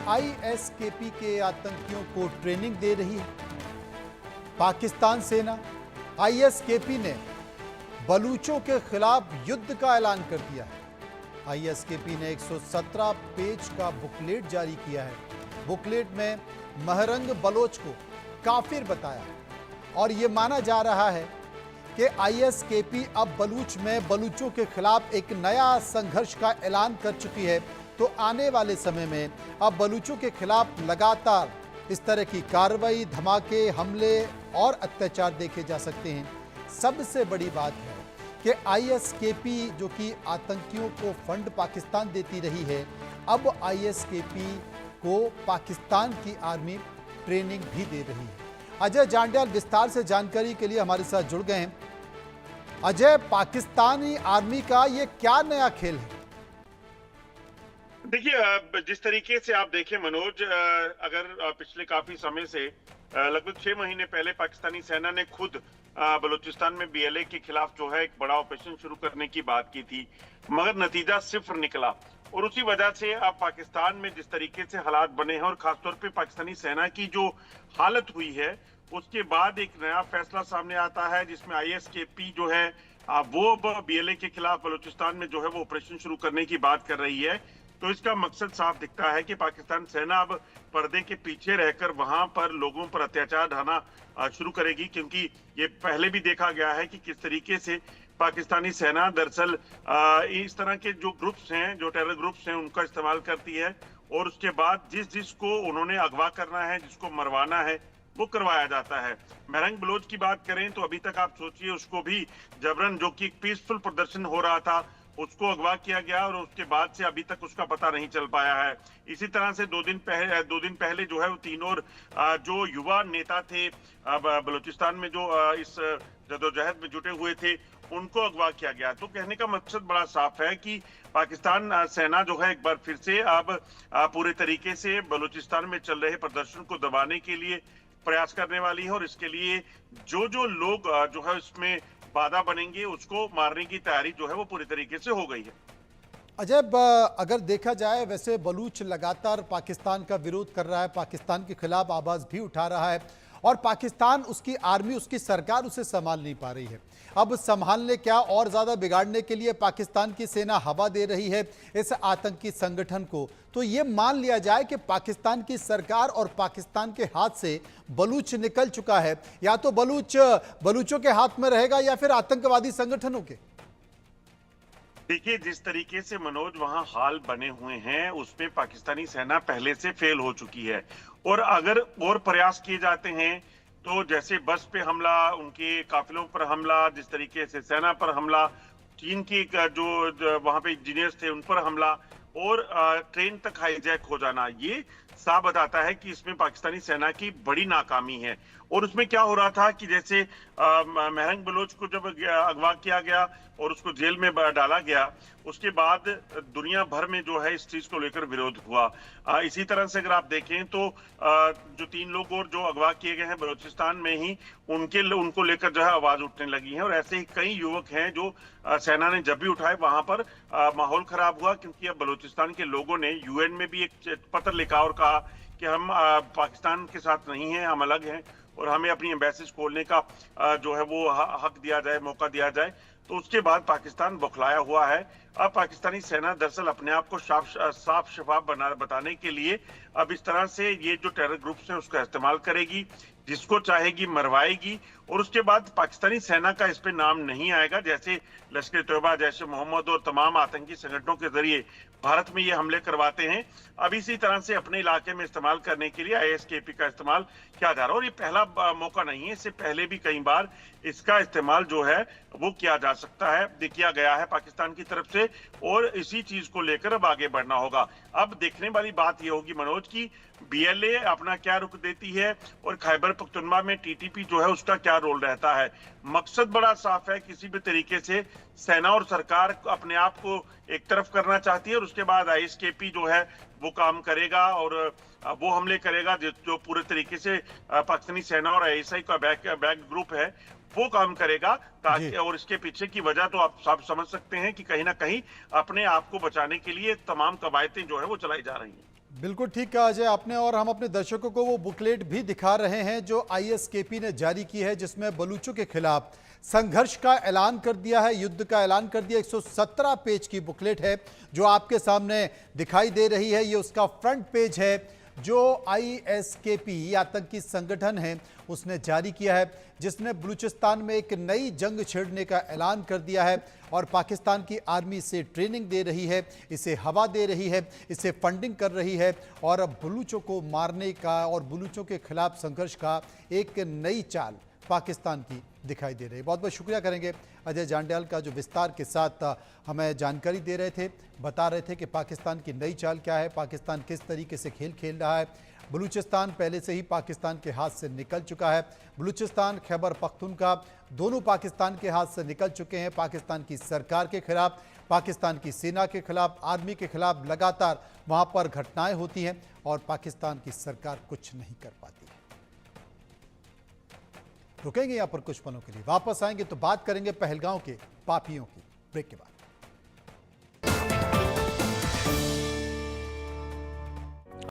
ISKP के आतंकियों को ट्रेनिंग दे रही है। पाकिस्तान सेना आईएसकेपी ने बलूचों के खिलाफ युद्ध का ऐलान कर दिया है। आईएसकेपी ने 117 पेज का बुकलेट जारी किया है। बुकलेट में महरंग बलोच को काफिर बताया और यह माना जा रहा है कि आईएसकेपी अब बलूच में बलूचों के खिलाफ एक नया संघर्ष का ऐलान कर चुकी है। तो आने वाले समय में अब बलूचों के खिलाफ लगातार इस तरह की कार्रवाई, धमाके, हमले और अत्याचार देखे जा सकते हैं। सबसे बड़ी बात है कि आईएसकेपी जो कि आतंकियों को फंड पाकिस्तान देती रही है, अब आईएसकेपी को पाकिस्तान की आर्मी ट्रेनिंग भी दे रही है। अजय जांड्याल विस्तार से जानकारी के लिए हमारे साथ जुड़ गए हैं। अजय, पाकिस्तानी आर्मी का ये क्या नया खेल है? देखिए, जिस तरीके से आप देखें मनोज, अगर पिछले काफी समय से लगभग 6 महीने पहले पाकिस्तानी सेना ने खुद बलूचिस्तान में बीएलए के खिलाफ जो है एक बड़ा ऑपरेशन शुरू करने की बात की थी, मगर नतीजा सिर्फ निकला। और उसी वजह से अब पाकिस्तान में जिस तरीके से हालात बने हैं और खासतौर पे पाकिस्तानी सेना की जो हालत हुई है, उसके बाद एक नया फैसला सामने आता है जिसमें आईएसकेपी जो है वो बीएलए के खिलाफ बलूचिस्तान में जो है वो ऑपरेशन शुरू करने की बात कर रही है। तो इसका मकसद साफ दिखता है कि पाकिस्तान सेना अब पर्दे के पीछे रहकर वहां पर लोगों पर अत्याचार ढाना शुरू करेगी, क्योंकि ये पहले भी देखा गया है कि किस तरीके से पाकिस्तानी सेना दरअसल इस तरह के जो ग्रुप्स हैं, जो टेरर ग्रुप्स हैं, उनका इस्तेमाल करती है और उसके बाद जिसको उन्होंने अगवा करना है, जिसको मरवाना है, वो करवाया जाता है। महरंग बलोच की बात करें तो अभी तक आप सोचिए, उसको भी जबरन, जो कि एक पीसफुल प्रदर्शन हो रहा था, उसको अगवा किया गया और उसके बाद से अभी तक उसका पता नहीं चल पाया है। इसी तरह से 2 दिन पहले जो है वो तीनों जो युवा नेता थे बलूचिस्तान में जो इस जदोजहद में जुटे हुए थे, उनको अगवा किया गया। तो कहने का मकसद बड़ा साफ है कि पाकिस्तान सेना जो है एक बार फिर से अब पूरे तरीके से बलूचिस्तान में चल रहे प्रदर्शन को दबाने के लिए प्रयास करने वाली है और इसके लिए जो लोग जो है इसमें बाधा बनेंगे, उसको मारने की तैयारी जो है वो पूरी तरीके से हो गई है। अजय, अगर देखा जाए वैसे बलूच लगातार पाकिस्तान का विरोध कर रहा है, पाकिस्तान के खिलाफ आवाज भी उठा रहा है और पाकिस्तान, उसकी आर्मी, उसकी सरकार उसे संभाल नहीं पा रही है। अब संभालने क्या और ज्यादा बिगाड़ने के लिए पाकिस्तान की सेना हवा दे रही है इस आतंकी संगठन को। तो ये मान लिया जाए कि पाकिस्तान की सरकार और पाकिस्तान के हाथ से बलूच निकल चुका है, या तो बलूचों के हाथ में रहेगा या फिर आतंकवादी संगठनों के। देखिए, जिस तरीके से मनोज वहां हाल बने हुए हैं, उसमें पाकिस्तानी सेना पहले से फेल हो चुकी है और अगर और प्रयास किए जाते हैं तो जैसे बस पे हमला, उनके काफिलों पर हमला, जिस तरीके से सेना पर हमला, चीन की जो वहां पे इंजीनियर्स थे उन पर हमला और ट्रेन तक हाईजैक हो जाना, ये साफ बताता है कि इसमें पाकिस्तानी सेना की बड़ी नाकामी है। और उसमें क्या हो रहा था कि जैसे महरंग बलोच को जब अगवा किया गया और उसको जेल में डाला गया, उसके बाद दुनिया भर में जो है इस चीज को लेकर विरोध हुआ। इसी तरह से अगर आप देखें तो जो 3 लोग और जो अगवा किए गए हैं बलूचिस्तान में ही, उनको लेकर जो है आवाज उठने लगी है और ऐसे ही कई युवक हैं जो सेना ने जब भी उठाए वहां पर माहौल खराब हुआ, क्योंकि अब बलूचिस्तान के लोगों ने यूएन में भी एक पत्र लिखा और कहा कि हम पाकिस्तान के साथ नहीं हैं, हम अलग हैं और हमें अपनी एम्बेसीज खोलने का जो है वो हक दिया जाए, मौका दिया जाए। तो उसके बाद पाकिस्तान बौखलाया हुआ है। अब पाकिस्तानी सेना दरअसल अपने आप को साफ शफाफ बताने के लिए अब इस तरह से ये जो टेरर ग्रुप्स हैं उसका इस्तेमाल करेगी, जिसको चाहेगी मरवाएगी और उसके बाद पाकिस्तानी सेना का इस पे नाम नहीं आएगा। जैसे लश्कर तैयबा, जैश ए मोहम्मद और तमाम आतंकी संगठनों के जरिए भारत में ये हमले करवाते हैं, अब इसी तरह से अपने इलाके में इस्तेमाल करने के लिए आईएसकेपी का इस्तेमाल किया जा रहा है। और ये पहला मौका नहीं है, इससे पहले भी कई बार इसका इस्तेमाल जो है वो किया जा सकता है, किया गया है पाकिस्तान की तरफ से और इसी चीज को लेकर अब आगे बढ़ना होगा। अब देखने वाली बात ये होगी मनोज की बीएलए अपना क्या रुख देती है और खैबर पख्तूनख्वा में टीटीपी जो है उसका क्या रोल रहता है। मकसद बड़ा साफ है, किसी भी तरीके से सेना और सरकार अपने आप को एक तरफ करना चाहती है और उसके बाद आईएसकेपी जो है वो काम करेगा और वो हमले करेगा जो पूरे तरीके से पाकिस्तानी सेना और आईएसआई का बैक ग्रुप है वो काम करेगा ताकि, और इसके पीछे की वजह तो आप सब समझ सकते हैं कि कहीं ना कहीं अपने आप को बचाने के लिए तमाम कवायतें जो है वो चलाई जा रही हैं। बिल्कुल ठीक कहा अजय आपने, और हम अपने दर्शकों को वो बुकलेट भी दिखा रहे हैं जो आईएसकेपी ने जारी की है, जिसमें बलूचों के खिलाफ संघर्ष का ऐलान कर दिया है, युद्ध का ऐलान कर दिया। 117 पेज की बुकलेट है जो आपके सामने दिखाई दे रही है। ये उसका फ्रंट पेज है जो आईएसकेपी आतंकी संगठन है उसने जारी किया है, जिसने बलूचिस्तान में एक नई जंग छेड़ने का ऐलान कर दिया है और पाकिस्तान की आर्मी इसे ट्रेनिंग दे रही है, इसे हवा दे रही है, इसे फंडिंग कर रही है और अब बलूचों को मारने का और बलूचों के खिलाफ संघर्ष का एक नई चाल पाकिस्तान की दिखाई दे रही है। बहुत बहुत शुक्रिया करेंगे अजय जांड्याल का, जो विस्तार के साथ हमें जानकारी दे रहे थे, बता रहे थे कि पाकिस्तान की नई चाल क्या है, पाकिस्तान किस तरीके से खेल खेल रहा है। बलूचिस्तान पहले से ही पाकिस्तान के हाथ से निकल चुका है। बलूचिस्तान, खैबर पख्तूनख्वा दोनों पाकिस्तान के हाथ से निकल चुके हैं। पाकिस्तान की सरकार के खिलाफ, पाकिस्तान की सेना के खिलाफ, आर्मी के खिलाफ लगातार वहां पर घटनाएं होती हैं और पाकिस्तान की सरकार कुछ नहीं कर पाती है। रुकेंगे यहां पर कुछ पलों के लिए, वापस आएंगे तो बात करेंगे पहलगांव के पापियों की, ब्रेक के बाद।